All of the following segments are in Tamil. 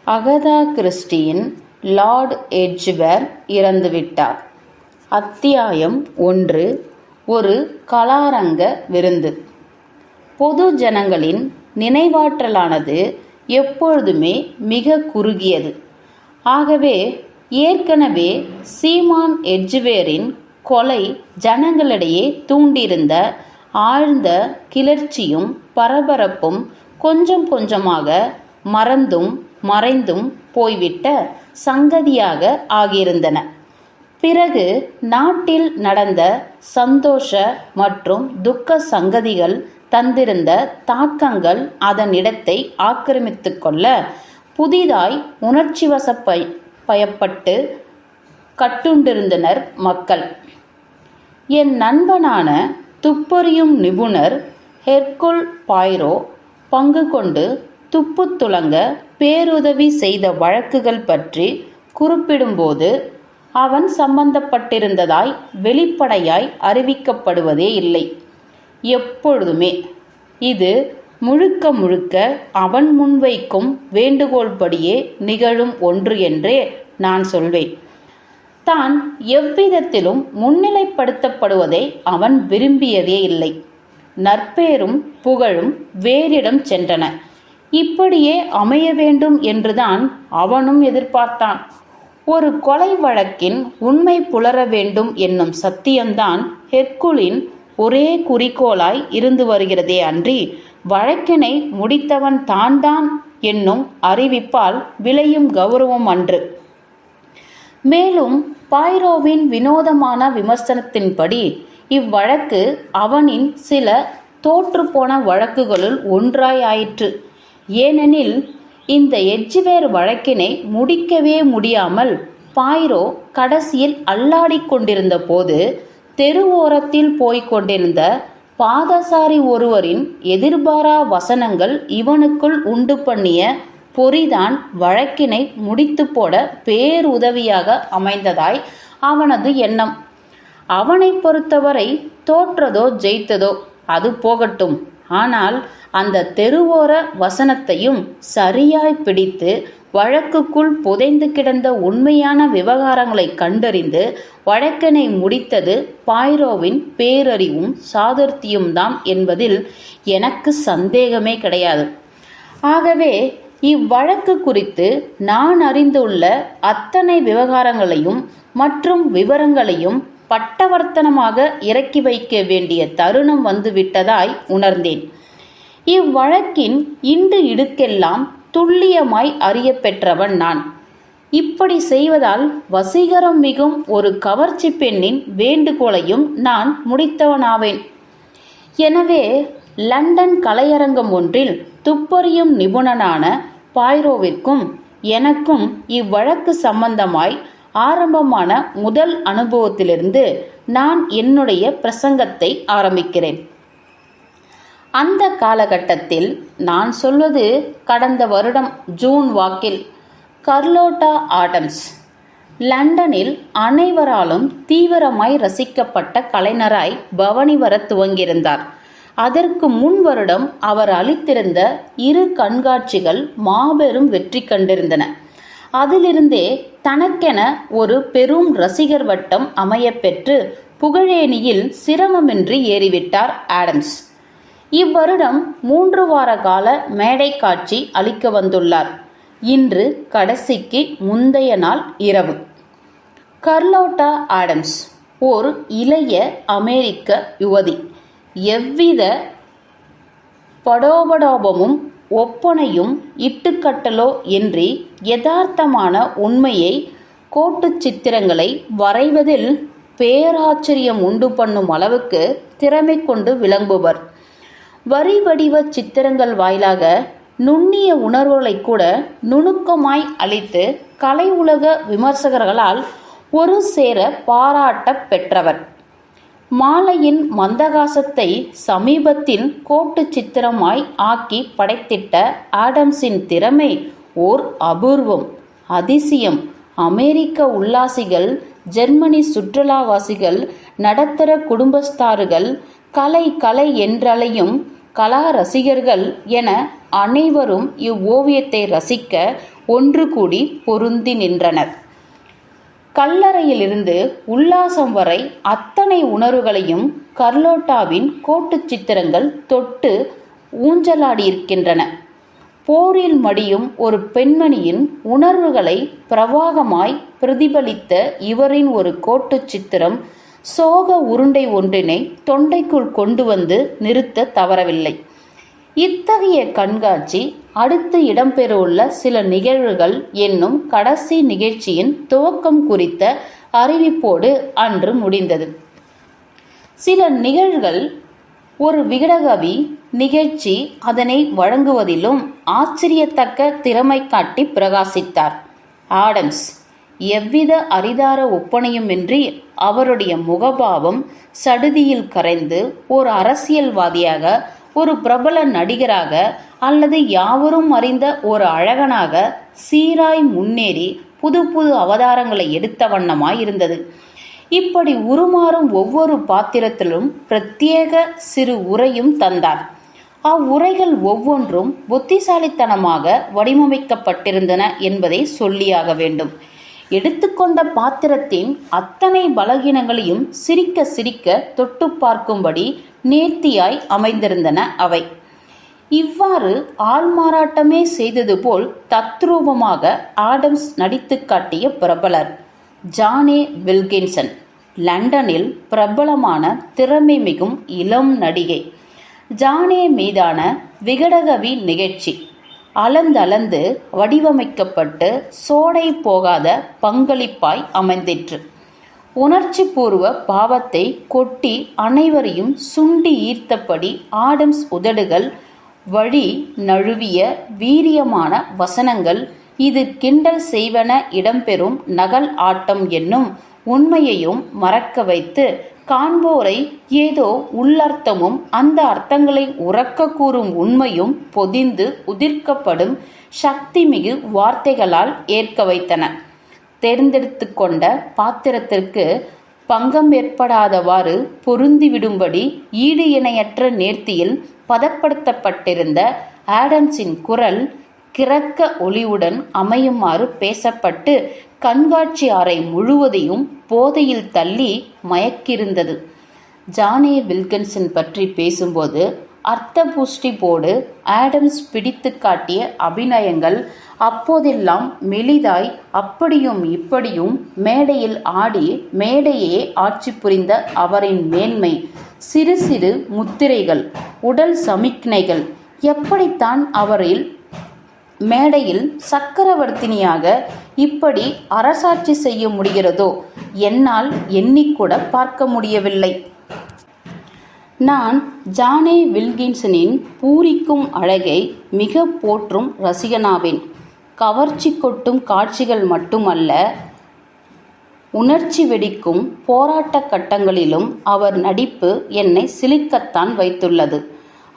Agatha கிறிஸ்டியின் Lord எட்ஜ்வேர் இறந்துவிட்டார். அத்தியாயம் 1. ஒரு கலாரங்க விருந்து. பொது ஜனங்களின் நினைவாற்றலானது எப்பொழுதுமே மிக குறுகியது. ஆகவே ஏற்கனவே சீமான் எட்ஜ்வேரின் கொலை ஜனங்களிடையே தூண்டியிருந்த ஆழ்ந்த கிளர்ச்சியும் பரபரப்பும் கொஞ்சம் கொஞ்சமாக மறந்தும் மறைந்தும் போய்விட்ட சங்கதியாக ஆகியிருந்தன. பிறகு நாட்டில் நடந்த சந்தோஷ மற்றும் துக்க சங்கதிகள் தந்திருந்த தாக்கங்கள் அதன் இடத்தை ஆக்கிரமித்து கொள்ள புதிதாய் உணர்ச்சிவசப்பட்டு கட்டுண்டிருந்தனர் மக்கள். என் நண்பனான துப்பறியும் நிபுணர் ஹெர்குல் பாய்ரோ பங்கு கொண்டு துப்பு துலங்க பேருதவி செய்த வழக்குகள் பற்றி குறிப்பிடும்போது அவன் சம்பந்தப்பட்டிருந்ததாய் வெளிப்படையாய் அறிவிக்கப்படுவதே இல்லை. எப்பொழுதுமே இது முழுக்க முழுக்க அவன் முன்வைக்கும் வேண்டுகோள்படியே நிகழும் ஒன்று என்றே நான் சொல்வேன். தான் எவ்விதத்திலும் முன்னிலைப்படுத்தப்படுவதை அவன் விரும்பியதே இல்லை. நற்பேரும் புகழும் வேறிடம் சென்றன. இப்படியே அமைய வேண்டும் என்றுதான் அவனும் எதிர்பார்த்தான். ஒரு கொலை வழக்கின் உண்மை புலர வேண்டும் என்னும் சத்தியம்தான் ஹெர்குலின் ஒரே குறிக்கோளாய் இருந்து வருகிறதே அன்றி வழக்கினை முடித்தவன் தான் என்னும் அறிவிப்பால் விளையும் கௌரவம் அன்று. மேலும் பாய்ரோவின் வினோதமான விமர்சனத்தின்படி இவ்வழக்கு அவனின் சில தோற்றுப்போன வழக்குகளுள் ஒன்றாய் ஆயிற்று. ஏனெனில் இந்த எட்ஜ்வேர் வழக்கினை முடிக்கவே முடியாமல் பாய்ரோ கடைசியில் அல்லாடிக் கொண்டிருந்த போது தெருவோரத்தில் போய்க் கொண்டிருந்த பாதசாரி ஒருவரின் எதிர்பாரா வசனங்கள் இவனுக்குள் உண்டு பண்ணிய பொறிதான் வழக்கினை முடித்து போட பேருதவியாக அமைந்ததாய் அவனது எண்ணம். அவனை பொறுத்தவரை தோற்றதோ ஜெயித்ததோ அது போகட்டும். ஆனால் அந்த தெருவோர வசனத்தையும் சரியாய் பிடித்து வழக்குக்குள் புதைந்து கிடந்த உண்மையான விவகாரங்களை கண்டறிந்து வழக்கினை முடித்தது பாய்ரோவின் பேரறிவும் சாதுர்த்தியும்தான் என்பதில் எனக்கு சந்தேகமே கிடையாது. ஆகவே இவ்வழக்கு குறித்து நான் அறிந்துள்ள அத்தனை விவகாரங்களையும் மற்றும் விவரங்களையும் பட்டவர்த்தனமாக இறக்கி வைக்க வேண்டிய தருணம் வந்துவிட்டதாய் உணர்ந்தேன். இவ்வழக்கின் இண்டு இடுக்கெல்லாம் துல்லியமாய் அறிய பெற்றவன் நான். இப்படி செய்வதால் வசீகரம் மிகும் ஒரு கவர்ச்சி பெண்ணின் வேண்டுகோளையும் நான் முடித்தவனாவேன். எனவே லண்டன் கலையரங்கம் ஒன்றில் துப்பறியும் நிபுணனான பாய்ரோவிற்கும் எனக்கும் இவ்வழக்கு சம்பந்தமாய் ஆரம்பமான முதல் அனுபவத்திலிருந்து நான் என்னுடைய பிரசங்கத்தை ஆரம்பிக்கிறேன். அந்த காலகட்டத்தில், நான் சொல்வது கடந்த வருடம் ஜூன் வாக்கில், கர்லோட்டா ஆடம்ஸ் லண்டனில் அனைவராலும் தீவிரமாய் ரசிக்கப்பட்ட கலைஞராய் பவனி வர துவங்கியிருந்தார். அதற்கு முன் வருடம் அவர் அளித்திருந்த 2 கண்காட்சிகள் மாபெரும் வெற்றி கண்டிருந்தன. அதிலிருந்தே தனக்கென ஒரு பெரும் ரசிகர் வட்டம் அமையப்பெற்று புகழேணியில் சிரமமின்றி ஏறிவிட்டார் ஆடம்ஸ். இவ்வருடம் 3 வார கால மேடை காட்சி அளிக்க வந்துள்ளார். இன்று கடைசிக்கு முந்தைய நாள் இரவு. கர்லோட்டா ஆடம்ஸ் ஓர் இளைய அமெரிக்க யுவதி. எவ்வித படோபடோபமும் ஒப்பனையும் இட்டுக்கட்டலோ இன்றி யதார்த்தமான உண்மையை கோட்டு சித்திரங்களை வரைவதில் பேராச்சரியம் உண்டு பண்ணும் அளவுக்கு திறமை கொண்டு விளங்குபவர். வரி வடிவ சித்திரங்கள் வாயிலாக நுண்ணிய உணர்வுகளை கூட நுணுக்கமாய் அளித்து கலை உலக விமர்சகர்களால் ஒரு சேர பாராட்ட பெற்றவர். மாலையின் மந்தகாசத்தை சமீபத்தில் கோட்டு சித்திரமாய் ஆக்கி படைத்திட்ட ஆடம்ஸின் திறமை ஓர் அபூர்வம், அதிசயம். அமெரிக்க உல்லாசிகள், ஜெர்மனி சுற்றுலாவாசிகள், நடுத்தர குடும்பஸ்தார்கள், கலை கலை என்றலையும் கலா ரசிகர்கள் என அனைவரும் இவ்வோவியத்தை ரசிக்க ஒன்று கூடி பொருந்தி நின்றனர். கல்லறையிலிருந்து உல்லாசம் வரை அத்தனை உணர்வுகளையும் கர்லோட்டாவின் கோட்டு சித்திரங்கள் தொட்டு ஊஞ்சலாடியிருக்கின்றன. போரில் மடியும் ஒரு பெண்மணியின் உணர்வுகளை பிரவாகமாய் பிரதிபலித்த இவரின் ஒரு கோட்டு சித்திரம் சோக உருண்டை ஒன்றினை தொண்டைக்குள் கொண்டு வந்து நிறுத்த தவறவில்லை. இத்தகைய கண்காட்சி அடுத்து இடம்பெறவுள்ள சில நிகழ்வுகள் என்னும் கடைசி நிகழ்ச்சியின் துவக்கம் குறித்த அறிவிப்போடு அன்று முடிந்தது. சில நிகழ்வுகள் ஒரு விகடகவி நிகழ்ச்சி அதனை வழங்குவதிலும் ஆச்சரியத்தக்க திறமை காட்டி பிரகாசித்தார். ஆடம்ஸ் எவ்வித அரிதார ஒப்பனையுமின்றி அவருடைய முகபாவம் சடுதியில் கரைந்து ஒரு அரசியல்வாதியாக, ஒரு பிரபல நடிகராக அல்லது யாவரும் அறிந்த ஒரு அழகனாக சீராய் முன்னேறி புது புது அவதாரங்களை எடுத்த வண்ணமாய் இருந்தது. இப்படி உருமாறும் ஒவ்வொரு பாத்திரத்திலும் பிரத்யேக சிறு உரையும் தந்தார். அவ்வுரைகள் ஒவ்வொன்றும் புத்திசாலித்தனமாக வடிவமைக்கப்பட்டிருந்தன என்பதை சொல்லியாக வேண்டும். எடுத்துக்கொண்ட பாத்திரத்தின் அத்தனை பலகீனங்களையும் சிரிக்க சிரிக்க தொட்டு பார்க்கும்படி நேர்த்தியாய் அமைந்திருந்தன அவை. இவ்வாறு ஆள்மாறாட்டமே செய்தது போல் தத்ரூபமாக ஆடம்ஸ் நடித்து காட்டிய பிரபலர் ஜானே வில்கின்சன். லண்டனில் பிரபலமான திறமை மிகும் இளம் நடிகை. ஜானே மீதான விகடகவி நிகழ்ச்சி அளந்தளந்து வடிவமைக்கப்பட்டு சோடை போகாத பங்களிப்பாய் அமைந்திற்று. உணர்ச்சி பூர்வ பாவத்தை கொட்டி அனைவரையும் சுண்டி ஈர்த்தபடி ஆடம்ஸ் உதடுகள் வழி நழுவிய வீரியமான வசனங்கள் இது கிண்டல் செய்வன இடம்பெறும் நகல் ஆட்டம் என்னும் உண்மையையும் மறக்க வைத்து காண்போரை ஏதோ உள்ளர்த்தமும் அந்த அர்த்தங்களை உறக்க கூறும் உண்மையும் பொதிந்து உதிர்க்கப்படும் சக்திமிகு வார்த்தைகளால் ஏற்க வைத்தன. தேர்ந்தெடுத்து கொண்ட பாத்திரத்திற்கு பங்கம் ஏற்படாதவாறு பொருந்திவிடும்படி ஈடு இணையற்ற நேர்த்தியில் பதப்படுத்தப்பட்டிருந்த ஆடம்ஸின் குரல் கிறக்க ஒளிவுடன் அமையுமாறு பேசப்பட்டு கண்காட்சி அறை முழுவதையும் போதையில் தள்ளி மயக்கியிருந்தது. ஜானே வில்கின்சன் பற்றி பேசும்போது அர்த்த புஷ்டி போடு ஆடம்ஸ் பிடித்து காட்டிய அபிநயங்கள் அப்போதெல்லாம் மெலிதாய் அப்படியும் இப்படியும் மேடையில் ஆடி மேடையே ஆட்சி புரிந்த அவரின் மேன்மை, சிறு சிறு முத்திரைகள், உடல் சமிக்ஞைகள் எப்படித்தான் அவரில் மேடையில் சக்கரவர்த்தினியாக இப்படி அரசாட்சி செய்ய முடிகிறதோ என்னால் எண்ணிக்கூட பார்க்க முடியவில்லை. நான் ஜானே வில்கின்சனின் பூரிக்கும் அழகை மிக போற்றும் ரசிகனாவேன். கவர்ச்சி கொட்டும் காட்சிகள் மட்டுமல்ல, உணர்ச்சி வெடிக்கும் போராட்ட கட்டங்களிலும் அவர் நடிப்பு என்னை சிலிர்க்கத்தான் வைத்துள்ளது.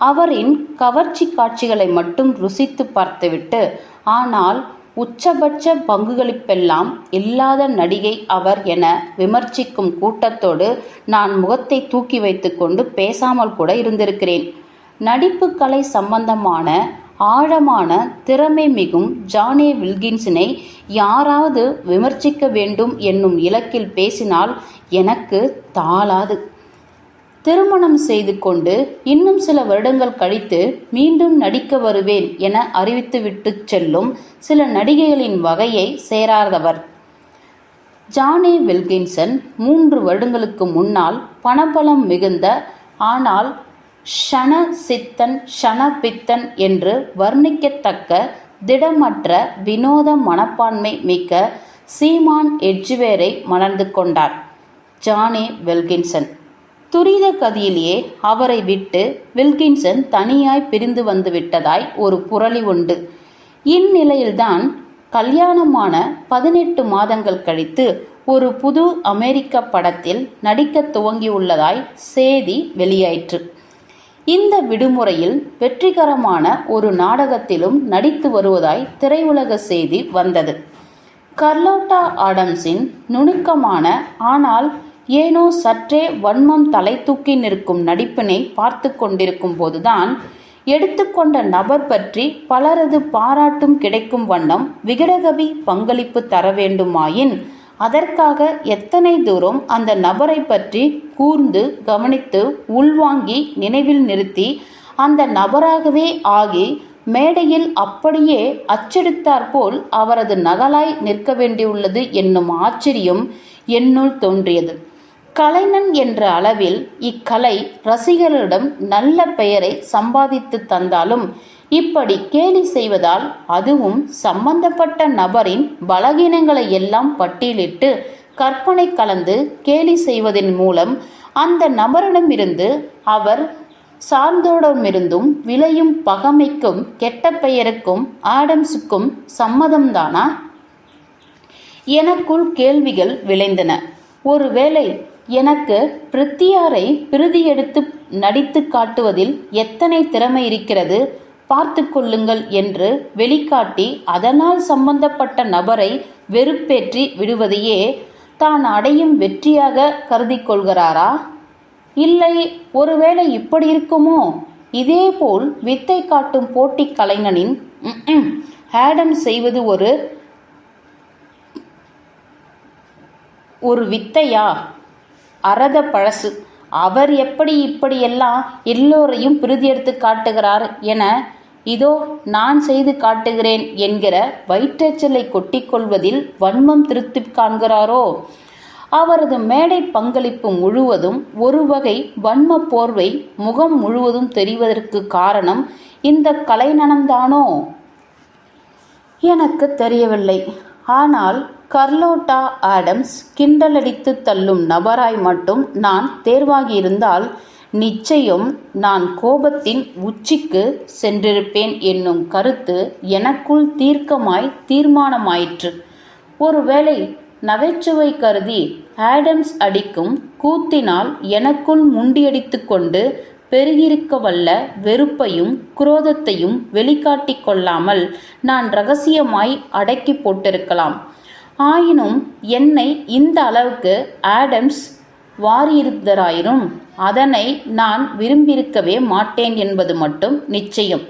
அவரின் கவர்ச்சி காட்சிகளை மட்டும் ருசித்து பார்த்துவிட்டு, ஆனால் உச்சபட்ச பங்குகளிப்பெல்லாம் இல்லாத நடிகை அவர் என விமர்சிக்கும் கூட்டத்தோடு நான் முகத்தை தூக்கி வைத்து கொண்டு பேசாமல் கூட இருந்திருக்கிறேன். நடிப்பு கலை சம்பந்தமான ஆழமான திறமை மிகும் ஜானே வில்கின்சனை யாராவது விமர்சிக்க வேண்டும் என்னும் இலக்கில் பேசினால் எனக்கு தாளாது. திருமணம் செய்து கொண்டு இன்னும் சில வருடங்கள் கழித்து மீண்டும் நடிக்க வருவேன் என அறிவித்துவிட்டு செல்லும் சில நடிகைகளின் வகையை சேராதவர் ஜானே வில்கின்சன். 3 வருடங்களுக்கு முன்னால் பணபலம் மிகுந்த ஆனால் ஷன சித்தன் ஷன பித்தன் என்று வர்ணிக்கத்தக்க திடமற்ற வினோத மனப்பான்மை மிக்க சீமான் எட்ஜ்வேரை மணந்து கொண்டார் ஜானே வில்கின்சன். துரித கதியிலேயே அவரை விட்டு வில்கின்சன் தனியாய் பிரிந்து வந்து விட்டதாய் ஒரு புரளி உண்டு. இந்நிலையில்தான் கல்யாணமான 18 மாதங்கள் கழித்து ஒரு புது அமெரிக்க படத்தில் நடிக்க துவங்கியுள்ளதாய் செய்தி வெளியாயிற்று. இந்த விடுமுறையில் வெற்றிகரமான ஒரு நாடகத்திலும் நடித்து வருவதாய் திரையுலக செய்தி வந்தது. கர்லோட்டா ஆடம்ஸின் நுணுக்கமான ஆனால் ஏனோ சற்றே வன்மம் தலை தூக்கி நிற்கும் நடிப்பினை பார்த்து கொண்டிருக்கும் போதுதான் எடுத்துக்கொண்ட நபர் பற்றி பலரது பாராட்டும் கிடைக்கும் வண்ணம் விகடகவி பங்களிப்பு தர வேண்டுமாயின் அதற்காக எத்தனை தூரம் அந்த நபரை பற்றி கூர்ந்து கவனித்து உள்வாங்கி நினைவில் நிறுத்தி அந்த நபராகவே ஆகி மேடையில் அப்படியே அச்சடித்தாற்போல் அவரது நகலாய் நிற்க வேண்டியுள்ளது என்னும் ஆச்சரியம் என்னுள் தோன்றியது. கலைஞன் என்ற அளவில் இக்கலை ரசிகர்களிடம் நல்ல பெயரை சம்பாதித்து தந்தாலும் இப்படி கேலி செய்வதால், அதுவும் சம்பந்தப்பட்ட நபரின் பலகீனங்களை எல்லாம் பட்டியலிட்டு கற்பனை கலந்து கேலி செய்வதன் மூலம் அந்த நபரிடமிருந்து அவர் சார்ந்தோடமிருந்தும் விளையும் பகைமைக்கும் கெட்ட பெயருக்கும் ஆடம்ஸுக்கும் சம்மதம்தானா? எனக்குள் கேள்விகள் விளைந்தன. ஒருவேளை எனக்கு பிருத்தியாரை பிரதி எடுத்து நடித்து காட்டுவதில் எத்தனை திறமை இருக்கிறது பார்த்து கொள்ளுங்கள் என்று வெளிக்காட்டி அதனால் சம்பந்தப்பட்ட நபரை வெறுப்பேற்றி விடுவதையே தான் அடையும் வெற்றியாக கருதி கொள்கிறாரா? இல்லை, ஒருவேளை இப்படி இருக்குமோ? இதேபோல் வித்தை காட்டும் போட்டி கலைஞனின் ஆடம் செய்வது ஒரு வித்தையா? அரத பழசு. அவர் எப்படி இப்படியெல்லாம் எல்லோரையும் பிரதி எடுத்து காட்டுகிறார் என இதோ நான் செய்து காட்டுகிறேன் என்கிற வயிற்றச்சலை கொட்டிக்கொள்வதில் வன்மம் திருப்தி காண்கிறாரோ? அவரது மேடை பங்களிப்பு முழுவதும் ஒரு வகை வன்ம போர்வை முகம் முழுவதும் தெரிவதற்கு காரணம் இந்த கலைநனம்தானோ? எனக்கு தெரியவில்லை. ஆனால் கர்லோட்டா ஆடம்ஸ் கிண்டலடித்து தள்ளும் நபராய் மட்டும் நான் தேர்வாகியிருந்தால் நிச்சயம் நான் கோபத்தின் உச்சிக்கு சென்றிருப்பேன் என்னும் கருத்து எனக்குள் தீர்மானமாயிற்று. ஒருவேளை நகைச்சுவை கருதி ஆடம்ஸ் அடிக்கும் கூத்தினால் எனக்குள் முண்டியடித்து கொண்டு பெருகிருக்க வல்ல வெறுப்பையும் குரோதத்தையும் வெளிக்காட்டி கொள்ளாமல் நான் இரகசியமாய் அடக்கி போட்டிருக்கலாம். ஆயினும் என்னை இந்த அளவுக்கு ஆடம்ஸ் வாரியிருந்தராயினும் அதனை நான் விரும்பியிருக்கவே மாட்டேன் என்பது மட்டும் நிச்சயம்.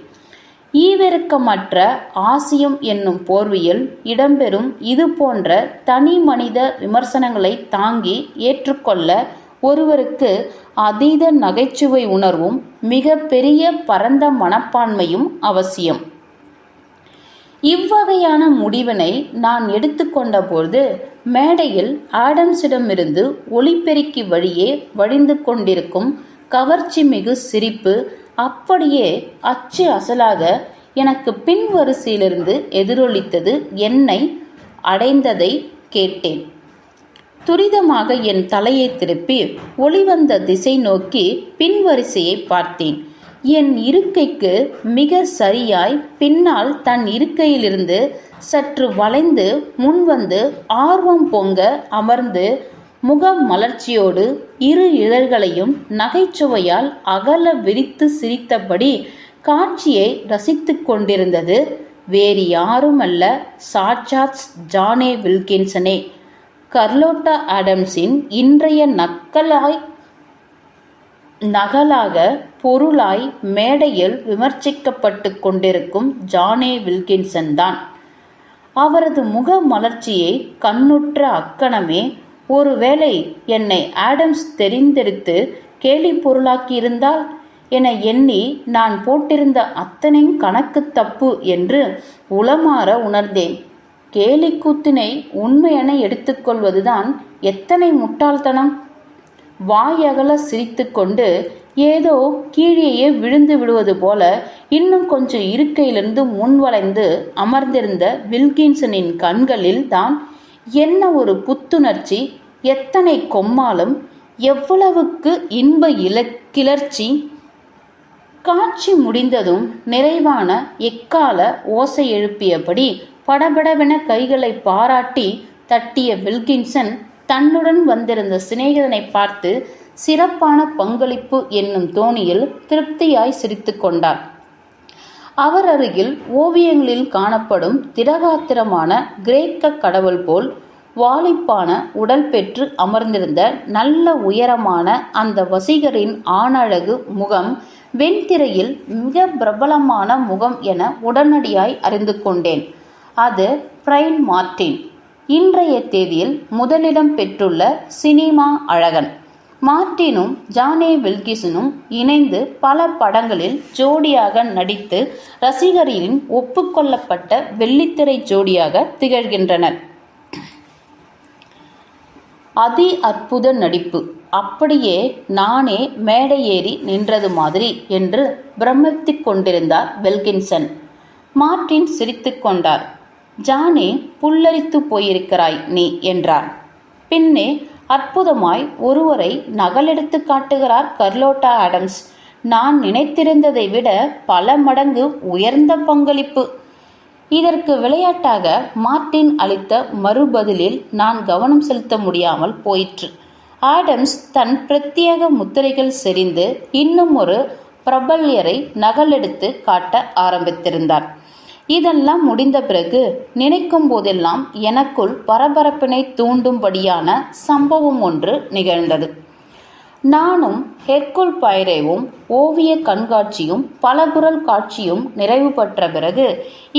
ஈவிரக்கமற்ற ஆசியம் என்னும் போர்வையில் இடம்பெறும் இது போன்ற தனி மனித விமர்சனங்களை தாங்கி ஏற்றுக்கொள்ள ஒருவருக்கு அதீத நகைச்சுவை உணர்வும் மிக பெரிய பரந்த மனப்பான்மையும் அவசியம். இவ்வகையான முடிவினை நான் எடுத்துக்கொண்ட போது மேடையில் ஆடம்ஸிடமிருந்து ஒலிபெருக்கி வழியே வழிந்து கொண்டிருக்கும் கவர்ச்சி மிகு சிரிப்பு அப்படியே அச்சு அசலாக எனக்கு பின் வரிசையிலிருந்து எதிரொலித்தது. என்னை அடைந்ததை கேட்டேன். துரிதமாக என் தலையை திருப்பி ஒளிவந்த திசை நோக்கி பின்வரிசையை பார்த்தேன். என் இருக்கைக்கு மிக சரியாய் பின்னால் தன் இருக்கையிலிருந்து சற்று வளைந்து முன்வந்து ஆர்வம் பொங்க அமர்ந்து முக மலர்ச்சியோடு இரு இதழ்களையும் நகைச்சுவையால் அகல விரித்து சிரித்தபடி காட்சியை ரசித்து கொண்டிருந்தது வேறு யாருமல்ல, சாட்சாத் ஜானே வில்கின்சனே. கர்லோட்டா ஆடம்ஸின் இன்றைய நகலாக பொருளாய் மேடையில் விமர்சிக்கப்பட்டு கொண்டிருக்கும் ஜானே வில்கின்சன் தான். அவரது முக மலர்ச்சியை கண்ணுற்ற அக்கணமே ஒருவேளை என்னை ஆடம்ஸ் தெரிந்தெடுத்து கேலி பொருளாக்கியிருந்தால் என எண்ணி நான் போட்டிருந்த அத்தனையும் கணக்கு தப்பு என்று உளமாற உணர்ந்தேன். கேலிக்கூத்தினை உண்மையென எடுத்துக்கொள்வதுதான் எத்தனை முட்டாள்தனம்! வாயகல சிரித்து கொண்டு ஏதோ கீழேயே விழுந்து விடுவது போல இன்னும் கொஞ்சம் இருக்கையிலிருந்து முன்வளைந்து அமர்ந்திருந்த வில்கின்சனின் கண்களில் தான் என்ன ஒரு புத்துணர்ச்சி, எத்தனை கொம்மாளம், எவ்வளவுக்கு இன்ப கிளர்ச்சி! காட்சி முடிந்ததும் நிறைவான எக்கால ஓசை எழுப்பியபடி படபடவென கைகளை பாராட்டி தட்டிய வில்கின்சன் தன்னுடன் வந்திருந்த சிநேகிதனை பார்த்து சிறப்பான பங்களிப்பு என்னும் தோணியில் திருப்தியாய் சிரித்து கொண்டார். அவர் அருகில் ஓவியங்களில் காணப்படும் திடகாத்திரமான கிரேக்க கடவுள் போல் வாலிப்பான உடல் பெற்று அமர்ந்திருந்த நல்ல உயரமான அந்த வசீகரின் ஆணழகு முகம் வெண்திரையில் மிக பிரபலமான முகம் என உடனடியாய் அறிந்து கொண்டேன். அது பிரைன் மார்ட்டின். இன்றைய தேதியில் முதலிடம் பெற்றுள்ள சினிமா அழகன். மார்ட்டினும் ஜானே வில்கின்சனும் இணைந்து பல படங்களில் ஜோடியாக நடித்து ரசிகர்களின் ஒப்புக்கொள்ளப்பட்ட வெள்ளித்திரை ஜோடியாக திகழ்கின்றனர். அதி அற்புத நடிப்பு, அப்படியே நானே மேடை ஏறி நின்றது மாதிரி என்று பிரமித்துக் கொண்டிருந்தார் வில்கின்சன். மார்ட்டின் சிரித்து கொண்டார். ஜானே, புல்லரித்து போயிருக்கிறாய் நீ என்றார். பின்னே அற்புதமாய் ஒருவரை நகலெடுத்து காட்டுகிறார் கர்லோட்டா ஆடம்ஸ். நான் நினைத்திருந்ததை விட பல மடங்கு உயர்ந்த பங்களிப்பு. இதற்கு விளையாட்டாக மார்ட்டின் அளித்த மறுபதிலில் நான் கவனம் செலுத்த முடியாமல் போயிற்று. ஆடம்ஸ் தன் பிரத்யேக முத்திரைகள் செறிந்து இன்னும் ஒரு பிரபல்யரை நகலெடுத்து காட்ட ஆரம்பித்திருந்தார். இதெல்லாம் முடிந்த பிறகு நினைக்கும் போதெல்லாம் எனக்குள் பரபரப்பினை தூண்டும்படியான சம்பவம் ஒன்று நிகழ்ந்தது. நானும் ஹெர்குல் பைரேவும் ஓவிய கண்காட்சியும் பலகுரல் காட்சியும் நிறைவு பெற்ற பிறகு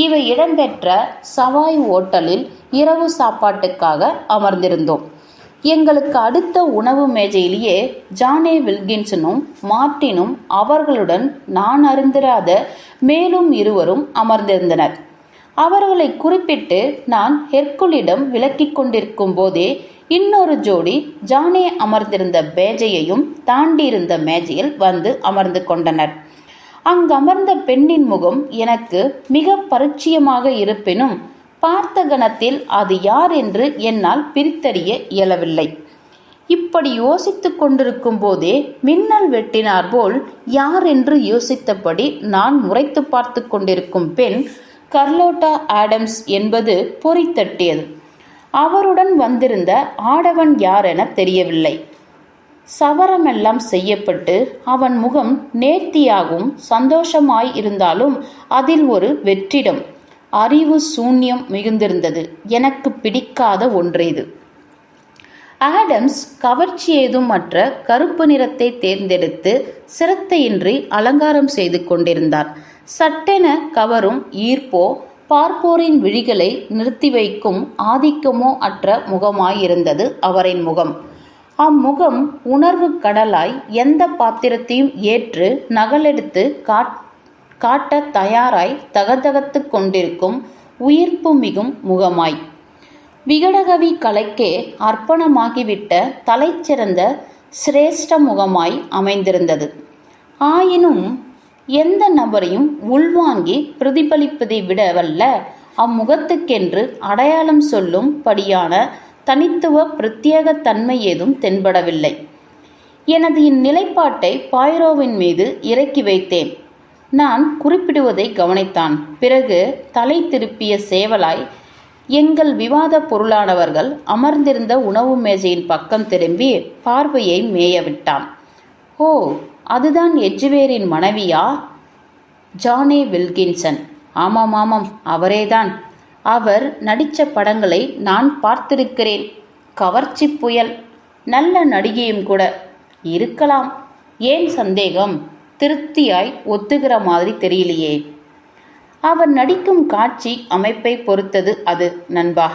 இவை இடம்பெற்ற சவாய் ஓட்டலில் இரவு சாப்பாட்டுக்காக அமர்ந்திருந்தோம். எங்களுக்கு அடுத்த உணவு மேஜையிலேயே ஜானே வில்கின்சனும் மார்ட்டினும் அவர்களுடன் நான் அறிந்திராத மேலும் இருவரும் அமர்ந்திருந்தனர். அவர்களை குறிப்பிட்டு நான் ஹெர்குலிடம் விளக்கிக் கொண்டிருக்கும் போதே இன்னொரு ஜோடி ஜானே அமர்ந்திருந்த மேஜையையும் தாண்டியிருந்த மேஜையில் வந்து அமர்ந்து கொண்டனர். அங்கமர்ந்த பெண்ணின் முகம் எனக்கு மிக பரிச்சயமாக இருப்பினும் பார்த்த கணத்தில் அது யார் என்று என்னால் பிரித்தறிய இயலவில்லை. இப்படி யோசித்து கொண்டிருக்கும் போதே மின்னல் வெட்டினார் போல் யார் என்று யோசித்தபடி நான் முறைத்து பார்த்து கொண்டிருக்கும் பெண் கர்லோட்டா ஆடம்ஸ் என்பது பொறித்தட்டியது. அவருடன் வந்திருந்த ஆடவன் யார் என தெரியவில்லை. சவரமெல்லாம் செய்யப்பட்டு அவன் முகம் நேர்த்தியாகவும் சந்தோஷமாய் இருந்தாலும் அதில் ஒரு வெற்றிடம், அறிவு சூன்யம் மிகுந்திருந்தது. எனக்கு பிடிக்காத ஒன்றேது. ஆடம்ஸ் கவர்ச்சி ஏதுமற்ற கருப்பு நிறத்தை தேர்ந்தெடுத்து சிரத்தையின்றி அலங்காரம் செய்து கொண்டிருந்தார். சட்டென கவரும் ஈர்ப்போ பார்ப்போரின் விழிகளை நிறுத்தி வைக்கும் ஆதிக்கமோ அற்ற முகமாயிருந்தது அவரின் முகம். அம்முகம் உணர்வு கடலாய் எந்த பாத்திரத்தையும் ஏற்று நகலெடுத்து காட்ட தயாராய் தகதகத்து கொண்டிருக்கும் உயிர்ப்பு மிகும் முகமாய், விகடகவி கலைக்கே அர்ப்பணமாகிவிட்ட தலைச்சிறந்த சிரேஷ்ட முகமாய் அமைந்திருந்தது. ஆயினும் எந்த நபரையும் உள்வாங்கி பிரதிபலிப்பதை விடவல்ல அம்முகத்துக்கென்று அடையாளம் சொல்லும் படியான தனித்துவ பிரத்யேக தன்மை ஏதும் தென்படவில்லை. எனது இந்நிலைப்பாட்டை பாய்ரோவின் மீது இறக்கி வைத்தேன். நான் குறிப்பிடுவதை கவனித்தான். பிறகு தலை திருப்பிய சேவலாய் எங்கள் விவாத பொருளானவர்கள் அமர்ந்திருந்த உணவு மேஜையின் பக்கம் திரும்பி பார்வையை மேயவிட்டான். ஓ, அதுதான் எட்ஜ்வேரின் மனைவியா? ஜானே வில்கின்சன். ஆமாம், அவரேதான். அவர் நடித்த படங்களை நான் பார்த்திருக்கிறேன். கவர்ச்சி புயல். நல்ல நடிகையும் கூட. இருக்கலாம். ஏன் சந்தேகம்? திருப்தியாய் ஒத்துகிற மாதிரி தெரியலையே. அவர் நடிக்கும் காட்சி அமைப்பை பொறுத்தது அது நண்பா.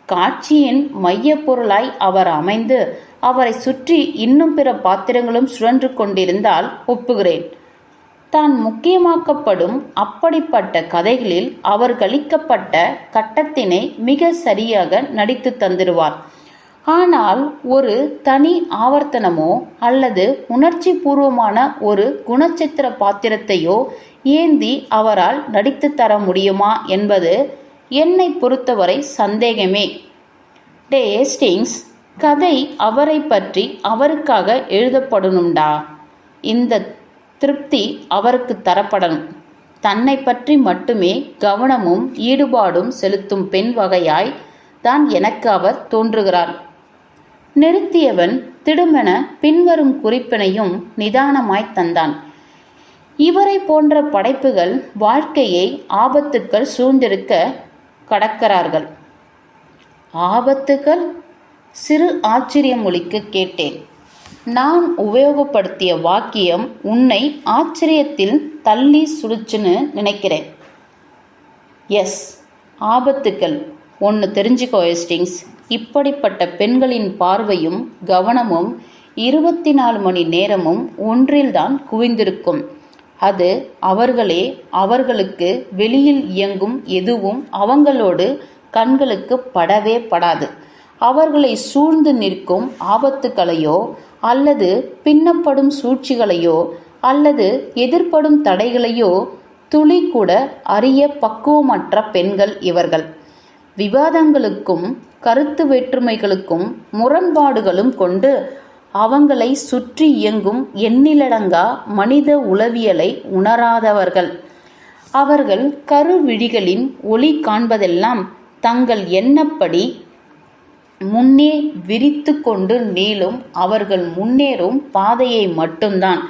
காட்சியின் மைய பொருளாய் அவர் அமைந்து அவரை சுற்றி இன்னும் பிற பாத்திரங்களும் சுழன்று கொண்டிருந்தால் ஒப்புகிறேன். தான் முக்கியமாக்கப்படும் அப்படிப்பட்ட கதைகளில் அவர் கழிக்கப்பட்ட கட்டத்தினை மிக சரியாக நடித்து தந்திருவார். ஆனால் ஒரு தனி ஆவர்த்தனமோ அல்லது உணர்ச்சி பூர்வமான ஒரு குணச்சித்திர பாத்திரத்தையோ ஏந்தி அவரால் நடித்து தர முடியுமா என்பது என்னை பொறுத்தவரை சந்தேகமே. டே ஹேஸ்டிங்ஸ், கதை அவரை பற்றி அவருக்காக எழுதப்படணும்டா. இந்த திருப்தி அவருக்கு தரப்படணும். தன்னை பற்றி மட்டுமே கவனமும் ஈடுபாடும் செலுத்தும் பெண் வகையாய் தான் எனக்கு அவர் தோன்றுகிறார். நிறுத்தியவன் திடுமென பின்வரும் குறிப்பினையும் நிதானமாய் தந்தான். இவரை போன்ற படைப்புகள் வாழ்க்கையை ஆபத்துக்கள் சூழ்ந்திருக்க கடக்கிறார்கள். ஆபத்துக்கள்? சிறு ஆச்சரியம் ஒலிக்க கேட்டேன். நான் உபயோகப்படுத்திய வாக்கியம் உன்னை ஆச்சரியத்தில் தள்ளி சுடுச்சுன்னு நினைக்கிறேன். எஸ், ஆபத்துக்கள். ஒன்று தெரிஞ்சுக்கோ ஹேஸ்டிங்ஸ், இப்படிப்பட்ட பெண்களின் பார்வையும் கவனமும் 24 மணி நேரமும் ஒன்றில்தான் குவிந்திருக்கும். அது அவர்களே. அவர்களுக்கு வெளியில் இயங்கும் எதுவும் அவங்களோடு கண்களுக்கு படவே படாது. அவர்களை சூழ்ந்து நிற்கும் ஆபத்துக்களையோ அல்லது பின்னப்படும் சூழ்ச்சிகளையோ அல்லது எதிர்ப்படும் தடைகளையோ துளி கூட அறிய பக்குவமற்ற பெண்கள் இவர்கள். விவாதங்களுக்கும் கருத்து வேற்றுமைகளுக்கும் முரண்பாடுகளும் கொண்டு அவங்களை சுற்றி இயங்கும் எண்ணிலடங்கா மனித உளவியலை உணராதவர்கள். அவர்கள் கருவிழிகளின் ஒளி காண்பதெல்லாம் தங்கள் எண்ணப்படி முன்னே விரித்து கொண்டு நீளும் அவர்கள் முன்னேறும் பாதையை மட்டும்தான்.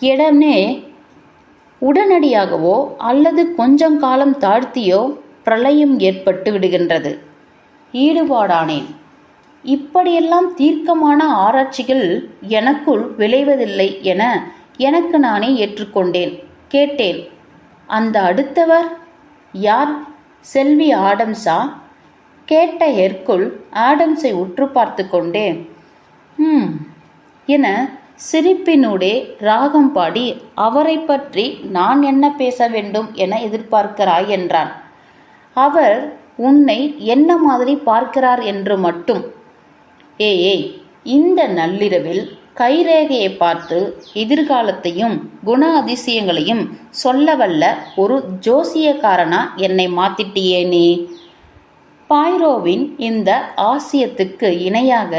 இடனே உடனடியாகவோ அல்லது கொஞ்சம் காலம் தாழ்த்தியோ பிரளயம் ஏற்பட்டு விடுகின்றது. ஈடுபாடானேன். இப்படியெல்லாம் தீர்க்கமான ஆராய்ச்சிகள் எனக்குள் விளைவதில்லை என எனக்கு நானே ஏற்றுக்கொண்டேன். கேட்டேன், அந்த அடுத்தவர் யார்? செல்வி ஆடம்ஸா? கேட்ட ஹெர்குல் ஆடம்ஸை உற்று பார்த்து கொண்டே என சிரிப்பினூடே ராகம் பாடி, அவரை பற்றி நான் என்ன பேச வேண்டும் என எதிர்பார்க்கிறாய் என்றான். அவர் உன்னை என்ன மாதிரி பார்க்கிறார் என்று மட்டும். ஏய், இந்த நள்ளிரவில் கைரேகையை பார்த்து எதிர்காலத்தையும் குண அதிசயங்களையும் சொல்ல வல்ல ஒரு ஜோசியக்காரனா என்னை மாத்திட்டியே நீ? பாய்ரோவின் இந்த ஆசியத்துக்கு இணையாக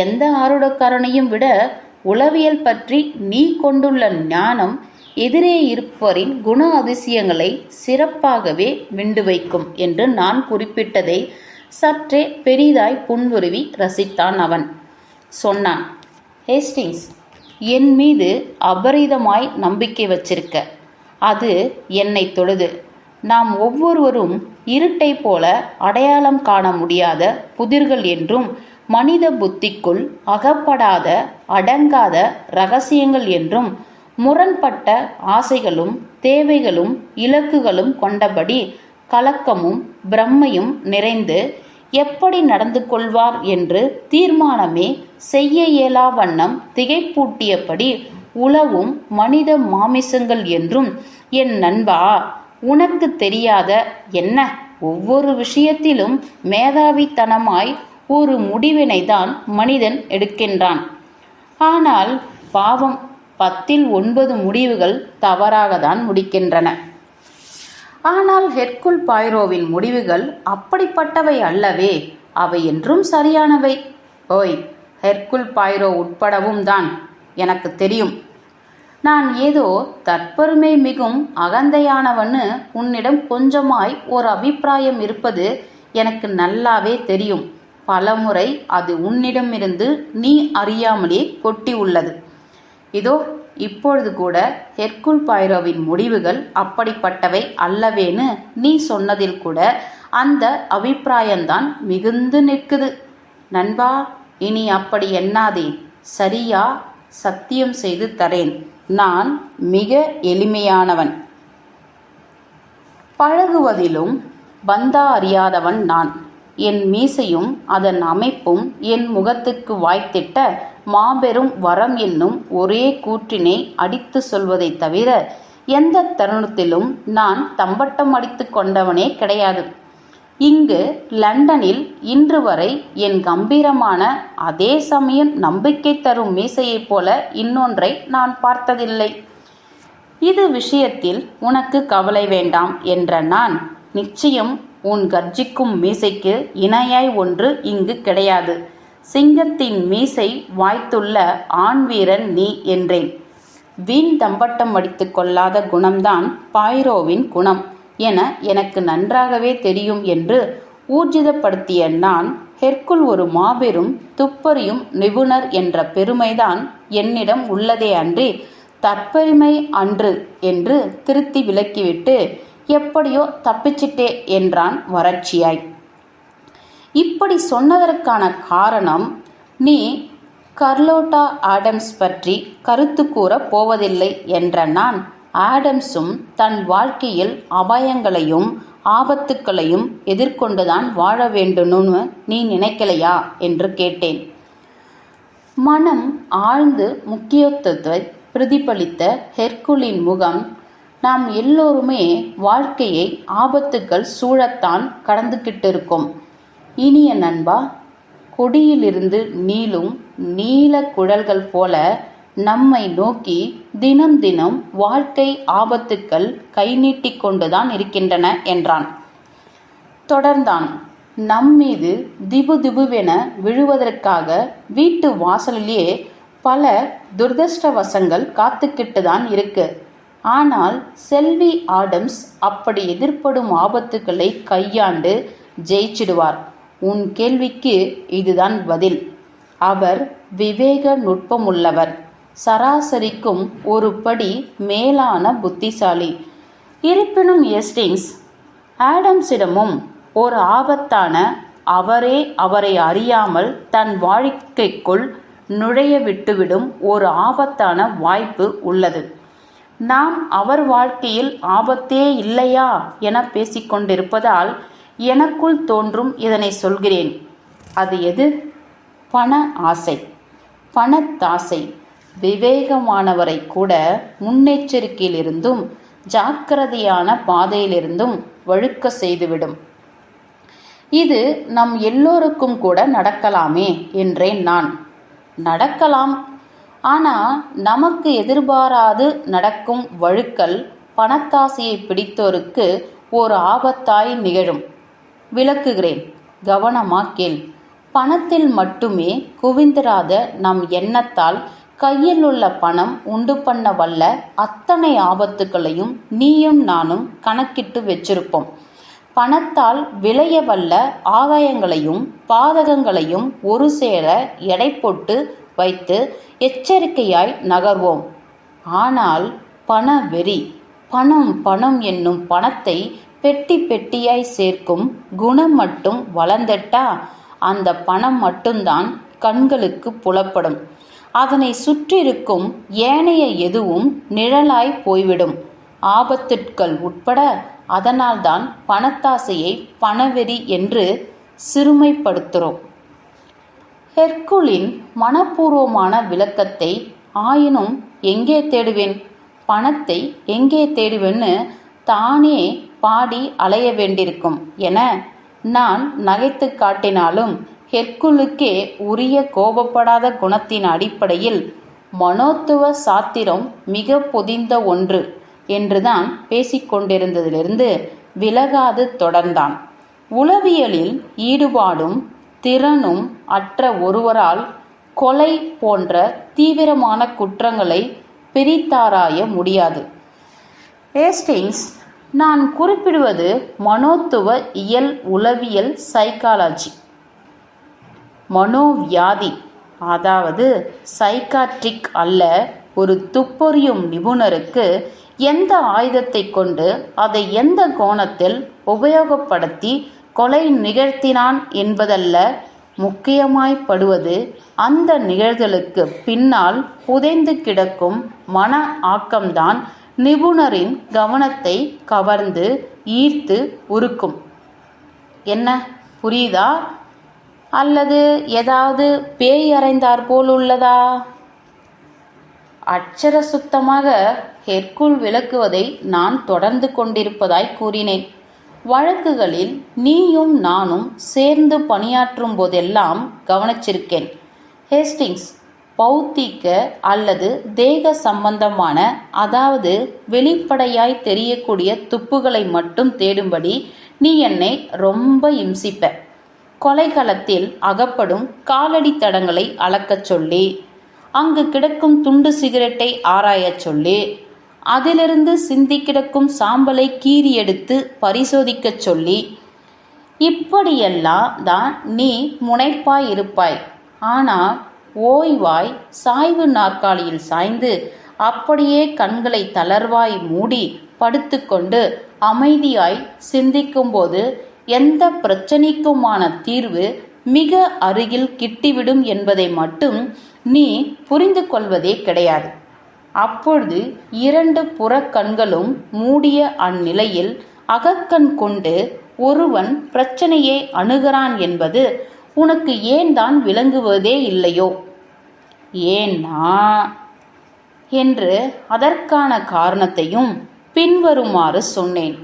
எந்த ஆருடக்காரனையும் விட உளவியல் பற்றி நீ கொண்டுள்ள ஞானம் எதிரே இருப்பவரின் குண அதிசயங்களை சிறப்பாகவே விண்டு வைக்கும் என்று நான் குறிப்பிட்டதை சற்றே பெரிதாய் புன்முருவி ரசித்தான் அவன். சொன்னான், ஹேஸ்டிங்ஸ், என் மீது அபரிதமாய் நம்பிக்கை வச்சிருக்க. அது என்னை தொழுது. நாம் ஒவ்வொருவரும் இருட்டை போல அடையாளம் காண முடியாத புதிர்கள் என்றும் மனித புத்திக்குள் அகப்படாத அடங்காத இரகசியங்கள் என்றும் முரண்பட்ட ஆசைகளும் தேவைகளும் இலக்குகளும் கொண்டபடி கலக்கமும் பிரம்மையும் நிறைந்து எப்படி நடந்து கொள்வார் என்று தீர்மானமே செய்ய இயலா வண்ணம் திகைப்பூட்டியபடி உலவும் மனித மாமிசங்கள் என்றும். என் நண்பா, உனக்கு தெரியாத என்ன? ஒவ்வொரு விஷயத்திலும் மேதாவித்தனமாய் ஒரு முடிவினை தான் மனிதன் எடுக்கின்றான். ஆனால் பாவம், 10ல் 9 முடிவுகள் தவறாகத்தான் முடிக்கின்றன. ஆனால் ஹெர்குல் பாய்ரோவின் முடிவுகள் அப்படிப்பட்டவை அல்லவே. அவை என்றும் சரியானவை. ஓய், ஹெர்குல் பாய்ரோ உட்படவும் தான். எனக்கு தெரியும். நான் ஏதோ தற்பெருமை மிகும் அகந்தையானவன்னு உன்னிடம் கொஞ்சமாய் ஒரு அபிப்பிராயம் இருப்பது எனக்கு நல்லாவே தெரியும். பலமுறை அது உன்னிடமிருந்து நீ அறியாமலே கொட்டி உள்ளது. இதோ இப்பொழுது கூட ஹெர்குல் பாய்ரோவின் முடிவுகள் அப்படிப்பட்டவை அல்லவேன்னு நீ சொன்னதில் கூட அந்த அபிப்பிராயம்தான் மிகுந்து நிற்குது. நண்பா, இனி அப்படி எண்ணாதே. சரியா? சத்தியம் செய்து தரேன். நான் மிக எளிமையானவன். பழகுவதிலும் பந்தா அறியாதவன் நான். என் மீசையும் அதன் அமைப்பும் என் முகத்துக்கு வாய்த்திட்ட மாபெரும் வரம் என்னும் ஒரே கூற்றினை அடித்து சொல்வதைத் தவிர எந்த தருணத்திலும் நான் தம்பட்டம் அடித்து கொண்டவனே கிடையாது. இங்கு லண்டனில் இன்று வரை என் கம்பீரமான அதே சமயம் நம்பிக்கை தரும் மீசையைப் போல இன்னொன்றை நான் பார்த்ததில்லை. இது விஷயத்தில் உனக்கு கவலை வேண்டாம் என்ற நான், நிச்சயம் உன் கர்ஜிக்கும் மீசைக்கு இணையாய் ஒன்று இங்கு கிடையாது. சிங்கத்தின் மீசை வாய்த்துள்ள ஆண் வீரன் நீ என்றேன். வீண் தம்பட்டம் அடித்து கொள்ளாத குணம்தான் பாய்ரோவின் குணம் என எனக்கு நன்றாகவே தெரியும் என்று ஊர்ஜிதப்படுத்திய நான், ஹெர்குல் ஒரு மாபெரும் துப்பறியும் நிபுணர் என்ற பெருமைதான் என்னிடம் உள்ளதே அன்றி தற்பெருமை அன்று என்று திருத்தி விலக்கிவிட்டு, எப்படியோ தப்பிச்சிட்டே என்றான் வறட்சியாய். இப்படி சொன்னதற்கான காரணம், நீ கர்லோட்டா ஆடம்ஸ் பற்றி கருத்து கூறப் போவதில்லை என்ற நான், ஆடம்ஸும் தன் வாழ்க்கையில் அபாயங்களையும் ஆபத்துக்களையும் எதிர்கொண்டுதான் வாழ வேண்டும்னு நீ நினைக்கலையா என்று கேட்டேன். மனம் ஆழ்ந்து முக்கியத்துவத்தை பிரதிபலித்த ஹெர்குலின் முகம், நாம் எல்லோருமே வாழ்க்கையை ஆபத்துக்கள் சூழத்தான் கடந்துகிட்டு இருக்கோம் இனிய நண்பா. கொடியிலிருந்து நீளும் நீல குழல்கள் போல நம்மை நோக்கி தினம் தினம் வாழ்க்கை ஆபத்துக்கள் கை நீட்டிக் கொண்டுதான் இருக்கின்றன என்றான். தொடர்ந்தான், நம்மீது திபு திபுவென விழுவதற்காக வீட்டு வாசலிலே பல துரதிர்ஷ்டவசங்கள் காத்துக்கிட்டு தான் இருக்கு. ஆனால் செல்வி ஆடம்ஸ் அப்படி எதிர்ப்படும் ஆபத்துக்களை கையாண்டு ஜெயிச்சிடுவார். உன் கேள்விக்கு இதுதான் பதில். அவர் விவேக நுட்பமுள்ளவர், சராசரிக்கும் ஒரு படி மேலான புத்திசாலி. இருப்பினும் ஹேஸ்டிங்ஸ், ஆடம்ஸிடமும் ஒரு ஆபத்தான, அவரை அறியாமல் தன் வாழ்க்கைக்குள் நுழைய விட்டுவிடும் ஒரு ஆபத்தான வாய்ப்பு உள்ளது. நாம் அவர் வாழ்க்கையில் ஆபத்தே இல்லையா என பேசிக்கொண்டிருப்பதால் எனக்குள் தோன்றும் இதனை சொல்கிறேன். அது எது? பண ஆசை, பணத்தாசை விவேகமானவரை கூட முன்னெச்சரிக்கையிலிருந்தும் ஜாக்கிரதையான பாதையிலிருந்தும் வழுக்க செய்துவிடும். இது நம் எல்லோருக்கும் கூட நடக்கலாமே என்றேன் நான். நடக்கலாம். ஆனால் நமக்கு எதிர்பாராது நடக்கும் வழுக்கல் பணத்தாசையை பிடித்தோருக்கு ஒரு ஆபத்தாய் நிகழும். விளக்குகிறேன், கவனமா கேள். பணத்தில் மட்டுமே குவிந்திராத நம் எண்ணத்தால் கையில் உள்ள பணம் உண்டு பண்ண வல்ல அத்தனை ஆபத்துக்களையும் நீயும் நானும் கணக்கிட்டு வச்சிருப்போம். பணத்தால் விளைய வல்ல ஆதாயங்களையும் பாதகங்களையும் ஒரு சேர எடை போட்டு வைத்து எச்சரிக்கையாய் நகர்வோம். ஆனால் பண வெறி, பணம் பணம் என்னும் பணத்தை பெட்டி பெட்டியாய் சேர்க்கும் குணம் மட்டும் வளர்ந்துட்டா அந்த பணம் மட்டும்தான் கண்களுக்கு புலப்படும். அதனை சுற்றிருக்கும் ஏனைய எதுவும் நிழலாய் போய்விடும், ஆபத்துக்கள் உட்பட. அதனால்தான் பணத்தாசையை பணவெறி என்று சிறுமைப்படுத்துகிறோம். ஹெர்குலின் மனப்பூர்வமான விளக்கத்தை ஆயினும் எங்கே தேடுவேன், பணத்தை எங்கே தேடுவேன்னு தானே பாடி அலைய வேண்டியிருக்கும் என நான் நகைத்து காட்டினாலும் ஹெர்குலுக்கே உரிய கோபப்படாத குணத்தின் அடிப்படையில் மனோத்துவ சாத்திரம் மிக பொதிந்த ஒன்று என்றுதான் பேசிக்கொண்டிருந்ததிலிருந்து விலகாது தொடர்ந்தான். உளவியலில் ஈடுபாடும் திறனும் அற்ற ஒருவரால் கொலை போன்ற தீவிரமான குற்றங்களை பிரித்தாராய முடியாது. ஹேஸ்டிங்ஸ், நான் குறிப்பிடுவது மனோத்துவ இயல், உளவியல், சைக்காலஜி. மனோவியாதி, அதாவது சைக்காட்ரிக் அல்ல. ஒரு துப்பறியும் நிபுணருக்கு எந்த ஆயுதத்தை கொண்டு அதை எந்த கோணத்தில் உபயோகப்படுத்தி கொலை நிகழ்த்தினான் என்பதல்ல முக்கியமாய்ப்படுவது, அந்த நிகழ்தலுக்கு பின்னால் புதைந்து கிடக்கும் மன ஆக்கம்தான் நிபுணரின் கவனத்தை கவர்ந்து ஈர்த்து உருக்கும். என்ன புரியுதா? அல்லது ஏதாவது பேய் அறைந்தார் போல் உள்ளதா? அட்சர சுத்தமாக ஹெர்குல் விளக்குவதை நான் தொடர்ந்து கொண்டிருப்பதாய் கூறினேன். வழக்குகளில் நீயும் நானும் சேர்ந்து பணியாற்றும் போதெல்லாம் கவனிச்சிருக்கேன். ஹேஸ்டிங்ஸ், பௌத்திக அல்லது தேக சம்பந்தமான, அதாவது வெளிப்படையாய் தெரியக்கூடிய துப்புகளை மட்டும் தேடும்படி நீ என்னை ரொம்ப இம்சிப்ப. கொலைகளத்தில் அகப்படும் காலடி தடங்களை அளக்கச் சொல்லி, அங்கு கிடக்கும் துண்டு சிகரெட்டை ஆராயச் சொல்லி, அதிலிருந்து சிந்தி கிடக்கும் சாம்பலை கீறி எடுத்து பரிசோதிக்கச் சொல்லி, இப்படியெல்லாம் தான் நீ முனைப்பாய் இருப்பாய். ஆனால் ஓய்வாய் சாய்வு நாற்காலியில் சாய்ந்து அப்படியே கண்களை தளர்வாய் மூடி படுத்துக்கொண்டு அமைதியாய் சிந்திக்கும்போது எந்த பிரச்சனைக்குமான தீர்வு மிக அருகில் கிட்டிவிடும் என்பதை மட்டும் நீ புரிந்து கொள்வதே கிடையாது. அப்பொழுது 2 புறக்கண்களும் மூடிய அந்நிலையில் அகக்கண் கொண்டு ஒருவன் பிரச்சனையை அணுகிறான் என்பது உனக்கு ஏன் தான் விளங்குவதே இல்லையோ? ஏன்னா என்று அதற்கான காரணத்தையும் பின்வருமாறு சொன்னேன்.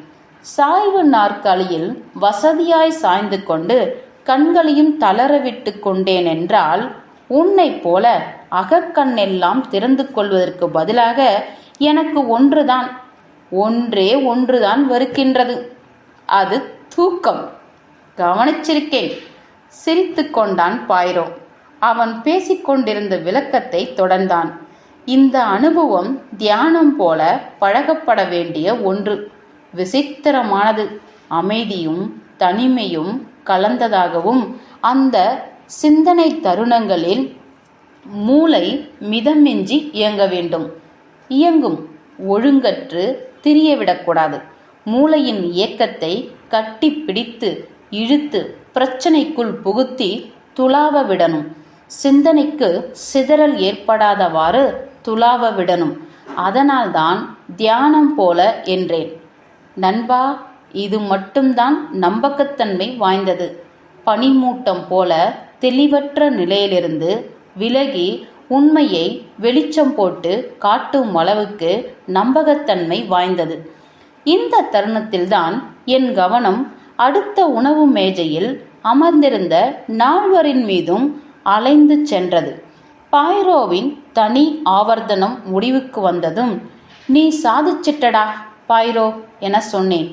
சாய்வு நாற்காலியில் வசதியாய் சாய்ந்து கொண்டு கண்களையும் தளரவிட்டு கொண்டேன் என்றால், உன்னை போல அகக்கண்ணெல்லாம் திறந்து கொள்வதற்கு பதிலாக எனக்கு ஒன்றே ஒன்றுதான் வருகின்றது. அது தூக்கம். கவனிச்சிருக்கேன். சிரித்து கொண்டான் பாயிரோ. அவன் பேசிக்கொண்டிருந்த விளக்கத்தை தொடர்ந்தான். இந்த அனுபவம் தியானம் போல பழகப்பட வேண்டிய ஒன்று. விசித்திரமானது. அமைதியும் தனிமையும் கலந்ததாகவும், அந்த சிந்தனை தருணங்களில் மூளை மிதமின்றி இயங்க வேண்டும். இயங்கும். ஒழுங்கற்று திரியவிடக்கூடாது. மூளையின் இயக்கத்தை கட்டி பிடித்து இழுத்து பிரச்சனைக்குள் புகுத்தி துளாவ விடணும். சிந்தனைக்கு சிதறல் ஏற்படாதவாறு துளாவ விடணும். அதனால்தான் தியானம் போல என்றேன். நண்பா, இது மட்டும்தான் நம்பகத்தன்மை வாய்ந்தது. பனிமூட்டம் போல தெளிவற்ற நிலையிலிருந்து விலகி உண்மையை வெளிச்சம் போட்டு காட்டும் அளவுக்கு நம்பகத்தன்மை வாய்ந்தது. இந்த தருணத்தில்தான் என் கவனம் அடுத்த உணவு மேஜையில் அமர்ந்திருந்த 4 மீதும் அலைந்து சென்றது. பாயிரோவின் தனி ஆவர்த்தனம் முடிவுக்கு வந்ததும், நீ சாதிச்சிட்டடா பாயிரோ என சொன்னேன்.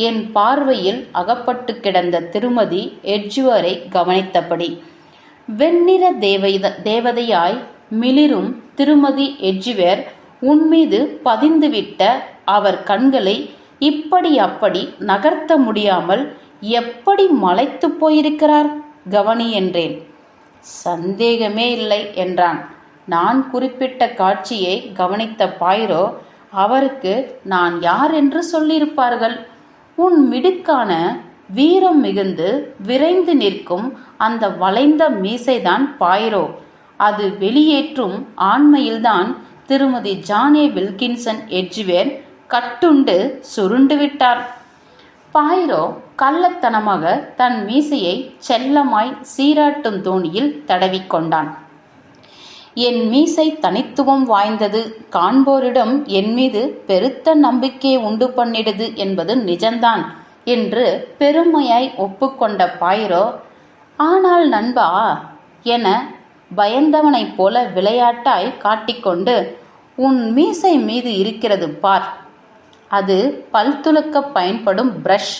என் பார்வையில் அகப்பட்டு கிடந்த திருமதி எட்ஜுவரை கவனித்தபடி. வெண்ணிற தேவதையாய் மிளிரும் திருமதி எட்ஜுவர் உன்மீது பதிந்துவிட்ட அவர் கண்களை இப்படி அப்படி நகர்த்த முடியாமல் எப்படி மலைத்து போயிருக்கிறார் கவனி என்றேன். சந்தேகமே இல்லை என்றான். நான் குறிப்பிட்ட காட்சியை கவனித்த பாயிரோ, அவருக்கு நான் யார் என்று சொல்லியிருப்பார்கள். உன் மிடுக்கான வீரம் மிகுந்து விரைந்து நிற்கும் அந்த வளைந்த மீசைதான் பாயிரோ. அது வெளியேற்றும் ஆண்மையில்தான் திருமதி ஜானே வில்கின்சன் எட்ஜுவேர் கட்டுண்டு சுருண்டு விட்டார். பாயிரோ கள்ளத்தனமாக தன் மீசையை செல்லமாய் சீராட்டும் தோணியில் தடவிக்கொண்டான். என் மீசை தனித்துவம் வாய்ந்தது. காண்போரிடம் என் மீது பெருத்த நம்பிக்கையை உண்டு பண்ணிடுது என்பது நிஜம்தான் என்று பெருமையாய் ஒப்புக்கொண்ட பாயிரோ, ஆனால் நண்பா என பயந்தவனைப் போல விளையாட்டாய் காட்டிக்கொண்டு, உன் மீசை மீது இருக்கிறது பார், அது பல் துலக்க பயன்படும் பிரஷ்.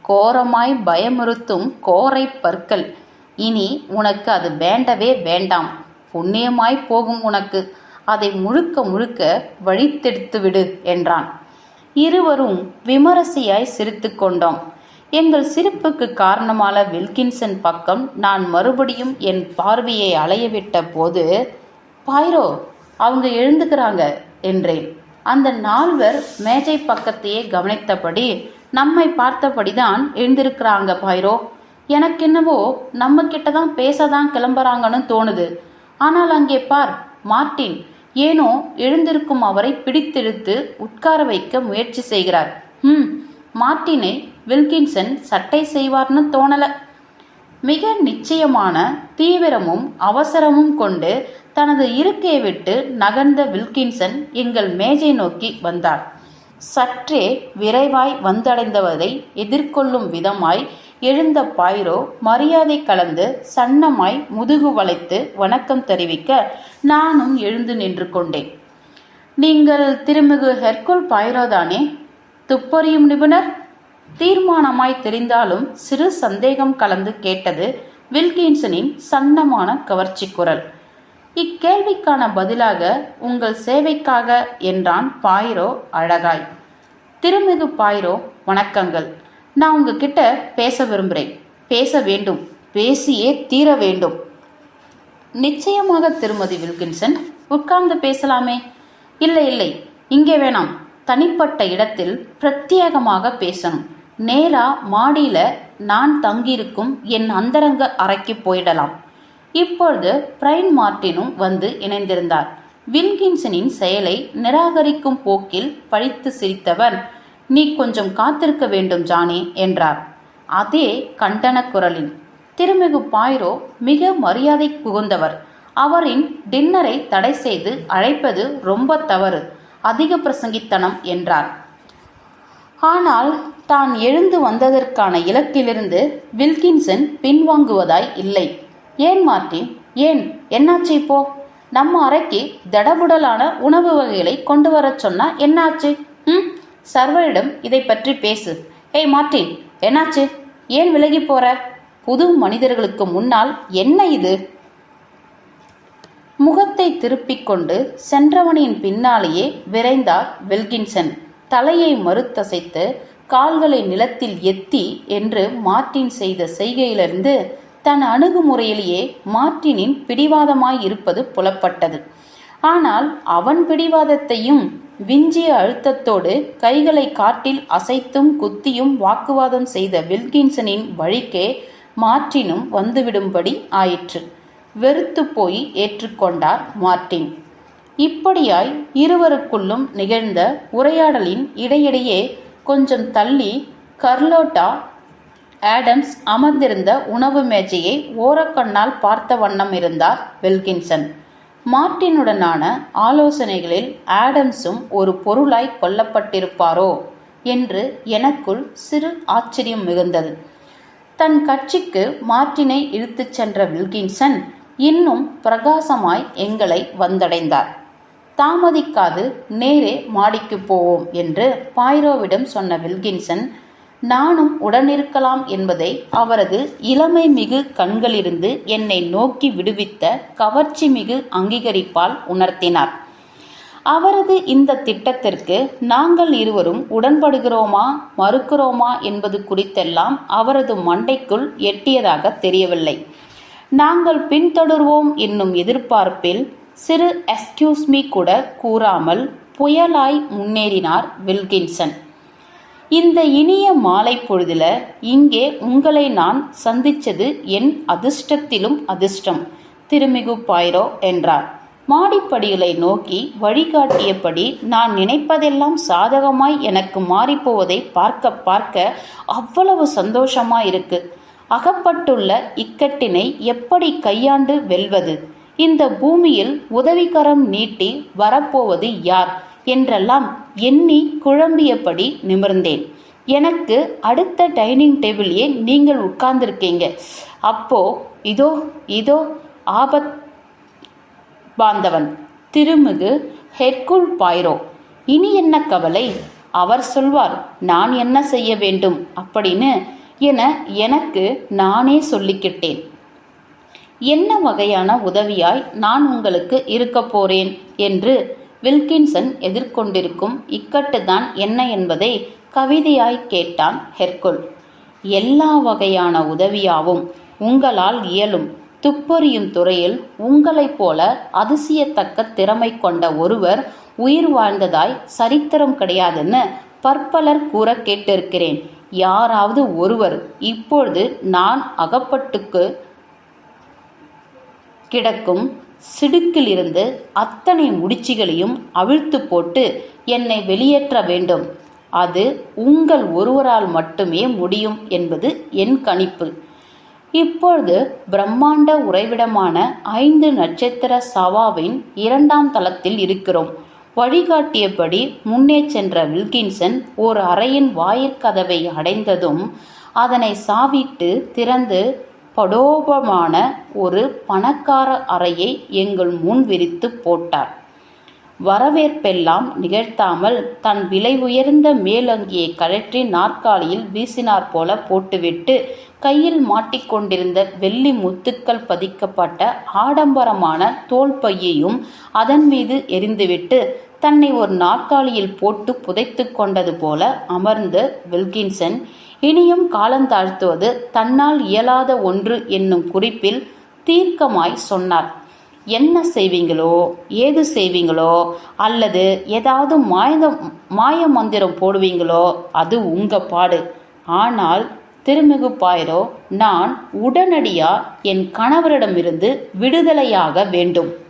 கோரமாய் பயமுறுத்தும் கோரை பற்கள். இனி உனக்கு அது வேண்டவே வேண்டாம். புண்ணியமாய் போகும் உனக்கு. அதை முழுக்க முழுக்க வழித்தெடுத்து விடு என்றான். இருவரும் விமரிசையாய் சிரித்து கொண்டோம். எங்கள் சிரிப்புக்கு காரணமான வில்கின்சன் பக்கம் நான் மறுபடியும் என் பார்வையை அலையவிட்ட போது, பாயிரோ, அவங்க எழுந்துக்கிறாங்க என்றேன். அந்த 4 மேஜை பக்கத்தையே கவனித்தபடி, நம்மை பார்த்தபடிதான் எழுந்திருக்கிறாங்க பாயிரோ. எனக்கென்னவோ நம்ம கிட்டதான் பேசதான் கிளம்புறாங்கன்னு தோணுது. ஆனால் அங்கே பார், மார்ட்டின் ஏனோ எழுந்திருக்கும் அவரை பிடித்தெடுத்து உட்கார வைக்க முயற்சி செய்கிறார். மார்ட்டினை வில்கின்சன் சட்டை செய்வார்னு தோணல. மிக நிச்சயமான தீவிரமும் அவசரமும் கொண்டு தனது இருக்கையை விட்டு நகர்ந்த வில்கின்சன் எங்கள் மேஜை நோக்கி வந்தார். சற்றே விரைவாய் வந்தடைந்தவரை எதிர்கொள்ளும் விதமாய் எழுந்த பாயிரோ மரியாதை கலந்து சன்னமாய் முதுகு வளைத்து வணக்கம் தெரிவிக்க நானும் எழுந்து நின்று கொண்டேன். நீங்கள் திருமிகு ஹெர்குல் பாயிரோ தானே? துப்பறியும் நிபுணர்? தீர்மானமாய் தெரிந்தாலும் சிறு சந்தேகம் கலந்து கேட்டது வில்கின்சனின் சன்னமான கவர்ச்சி குரல். இக்கேள்விக்கான பதிலாக உங்கள் சேவைக்காக என்றான் பாயிரோ அழகாய். திருமிகு பாயிரோ, வணக்கங்கள். நான் உங்ககிட்ட பேச விரும்புகிறேன். பேச வேண்டும். பேசியே தீர வேண்டும். நிச்சயமாக திருமதி வில்கின்சன், உட்கார்ந்து பேசலாமே. இல்லை இல்லை, இங்கே வேணாம். தனிப்பட்ட இடத்தில் பிரத்யேகமாக பேசணும். நேரா மாடியில நான் தங்கியிருக்கும் என் அந்தரங்க அறைக்கு போயிடலாம். இப்பொழுது பிரைன் மார்ட்டினும் வந்து இணைந்திருந்தார். வில்கின்சனின் செயலை நிராகரிக்கும் போக்கில் பழித்து சிரித்தவர், நீ கொஞ்சம் காத்திருக்க வேண்டும் ஜானி என்றார். அதே கண்டன குரலில். திருமிகு பாய்ரோ மிக மரியாதை புகுந்தவர். அவரின் டின்னரை தடை செய்து அழைப்பது ரொம்ப தவறு, அதிக பிரசங்கித்தனம் என்றார். ஆனால் தான் எழுந்து வந்ததற்கான இலக்கிலிருந்து வில்கின்சன் பின்வாங்குவதாய் இல்லை. ஏன் மார்ட்டின், ஏன், என்னாச்சு இப்போ? நம்ம அறைக்கு தடபுடலான உணவு வகைகளை கொண்டு வரச் சொன்னா என்னாச்சு? சர்வரிடம் இதை பற்றி பேசு. ஏய் மார்ட்டின், என்னாச்சு? ஏன் விலகி போற? புது மனிதர்களுக்கு முன்னால் என்ன இது? முகத்தை திருப்பிக் கொண்டு சென்றவனின் பின்னாலேயே விரைந்தார் வில்கின்சன். தலையை மறுத்தசைத்து கால்களை நிலத்தில் எத்தி என்று மார்ட்டின் செய்த செய்கையிலிருந்து தன் அணுகுமுறையிலேயே மார்ட்டினின் பிடிவாதமாய் இருப்பது புலப்பட்டது. ஆனால் அவன் பிடிவாதத்தையும் விஞ்சிய அழுத்தத்தோடு கைகளை காட்டில் அசைத்தும் குத்தியும் வாக்குவாதம் செய்த வில்கின்சனின் வழிக்கே மார்ட்டினும் வந்துவிடும்படி ஆயிற்று. வெறுத்து போய் ஏற்றுக்கொண்டார் மார்ட்டின். இப்படியாய் இருவருக்குள்ளும் நிகழ்ந்த உரையாடலின் இடையிடையே கொஞ்சம் தள்ளி கர்லோட்டா ஆடம்ஸ் அமர்ந்திருந்த உணவு மேஜையை ஓரக்கண்ணால் பார்த்த வண்ணம் இருந்தார் வில்கின்சன். மார்ட்டினுடனான ஆலோசனைகளில் ஆடம்ஸும் ஒரு பொருளாய் கொல்லப்பட்டிருப்பாரோ என்று எனக்குள் சிறு ஆச்சரியம் மிகுந்தது. தன் கட்சிக்கு மார்ட்டினை இழுத்துச் சென்ற வில்கின்சன் இன்னும் பிரகாசமாய் எங்களை வந்தடைந்தார். தாமதிக்காது நேரே மாடிக்கு போவோம் என்று பாய்ரோவிடம் சொன்ன வில்கின்சன் நானும் உடனிருக்கலாம் என்பதை அவரது இளமை மிகு கண்களிலிருந்து என்னை நோக்கி விடுவித்த கவர்ச்சி மிகு அங்கீகரிப்பால் உணர்த்தினார். அவரது இந்த திட்டத்திற்கு நாங்கள் இருவரும் உடன்படுகிறோமா மறுக்கிறோமா என்பது குறித்தெல்லாம் அவரது மண்டைக்குள் எட்டியதாக தெரியவில்லை. நாங்கள் பின்தொடர்வோம் என்னும் எதிர்பார்ப்பில் சிறு எக்ஸ்கியூஸ் மீ கூட கூறாமல் புயலாய் முன்னேறினார் வில்கின்சன். இந்த இனிய மாலை பொழுதுல இங்கே உங்களை நான் சந்திச்சது என் அதிர்ஷ்டத்திலும் அதிர்ஷ்டம் திருமிகு பாய்ரோ என்றார். மாடிப்படிகளை நோக்கி வழிகாட்டியபடி நான் நினைப்பதெல்லாம் சாதகமாய் எனக்கு மாறிப்போவதை பார்க்க பார்க்க அவ்வளவு சந்தோஷமாயிருக்கு. அகப்பட்டுள்ள இக்கட்டினை எப்படி கையாண்டு வெல்வது, இந்த பூமியில் உதவிகரம் நீட்டி வரப்போவது யார் என்றெல்லாம் எண்ணி குழம்பியபடி நிமிர்ந்தேன். எனக்கு அடுத்த டைனிங் டேபிளையே நீங்கள் உட்கார்ந்திருக்கீங்க. அப்போ இதோ இதோ ஆபத் பாந்தவன் திருமிகு ஹெர்குல் பாய்ரோ. இனி என்ன கவலை? அவர் சொல்வார் நான் என்ன செய்ய வேண்டும் அப்படின்னு என எனக்கு நானே சொல்லிக்கிட்டேன். என்ன வகையான உதவியாய் நான் உங்களுக்கு இருக்க போறேன் என்று வில்கின்சன் எதிர்கொண்டிருக்கும் இக்கட்டுதான் என்ன என்பதை கவிதையாய் கேட்டான் ஹெர்குல். எல்லா வகையான உதவியாவும் உங்களால் இயலும். துப்பறியும் துறையில் உங்களைப் போல அதிசயத்தக்க திறமை கொண்ட ஒருவர் உயிர் வாழ்ந்ததாய் சரித்திரம் கிடையாதுன்னு பற்பலர் கூற கேட்டிருக்கிறேன். யாராவது ஒருவர் இப்பொழுது நான் அகப்பட்டுக்கு கிடக்கும் சிடுக்கிலிருந்து அத்தனை முடிச்சுகளையும் அவிழ்த்து போட்டு என்னை வெளியேற்ற வேண்டும். அது உங்கள் ஒருவரால் மட்டுமே முடியும் என்பது என் கணிப்பு. இப்பொழுது பிரம்மாண்ட உறைவிடமான 5 நட்சத்திர சவாவின் 2ஆம் தளத்தில் இருக்கிறோம். வழிகாட்டியபடி முன்னே சென்ற வில்கின்சன் ஒரு அறையின் வாயிற்கதவை அடைந்ததும் அதனை சாவிட்டு திறந்து படோபமான ஒரு பணக்கார அறையை எங்கள் முன் விரித்து போட்டார். வரவேற்பெல்லாம் நிகழ்த்தாமல் தன் விலை உயர்ந்த மேலங்கியை கழற்றி நாற்காலியில் வீசினார் போல போட்டுவிட்டு கையில் மாட்டிக்கொண்டிருந்த வெள்ளி முத்துக்கள் பதிக்கப்பட்ட ஆடம்பரமான தோல் பையையும் அதன் மீது எரிந்துவிட்டு தன்னை ஒரு நாற்காலியில் போட்டு புதைத்து கொண்டது போல அமர்ந்த வில்கின்சன் இனியும் காலந்தாழ்த்துவது தன்னால் இயலாத ஒன்று என்னும் குறிப்பில் தீர்க்கமாய் சொன்னார். என்ன செய்வீங்களோ, ஏது செய்வீங்களோ, அல்லது ஏதாவது மாய மந்திரம் போடுவீங்களோ, அது உங்க பாடு. ஆனால் திருமிகு பாயிரோ, நான் உடனடியா என் கணவரிடமிருந்து விடுதலையாக வேண்டும்.